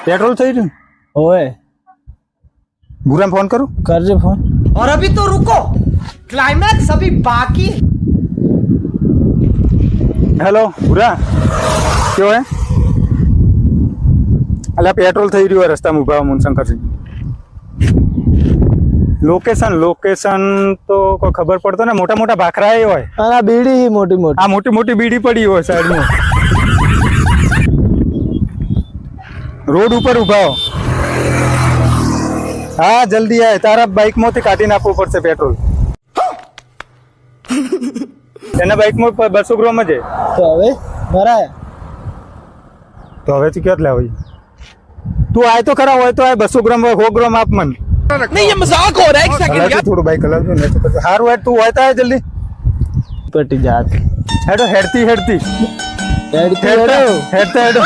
Petrol થઈ રહ્યું ओए बुरा फोन करूं कर जे फोन और अभी तो रुको, क्लाइमैक्स अभी बाकी है। हेलो बुरा क्यों है अल्लाह पेट्रोल થઈ રહ્યું રસ્તા માં ઉભા મુનશંકર સિંહ लोकेशन तो कोई खबर पड़तो ने मोटा मोटा भाखरा ही होय आना बीड़ी ही मोटी मोटी आ मोटी मोटी बीड़ी पड़ी हो साइड में रोड ऊपर उभा हो हाँ जल्दी आए तारा बाइक में काटी नाखवू पड़शे पेट्रोल एना बाइक में 200 ग्राम ज तो हवे भराय तो हवे तू क्या लावी तू आए तो खरा होय तो आए 200 ग्राम 100 ग्राम आप मन नहीं ये मजाक हो रहा है, एक सेकंड यार। थोड़ा बाइक हलाव नहीं तो हार हुआ तू होता है जल्दी पटी जात हेडो हेडती हेड हेडते हेडो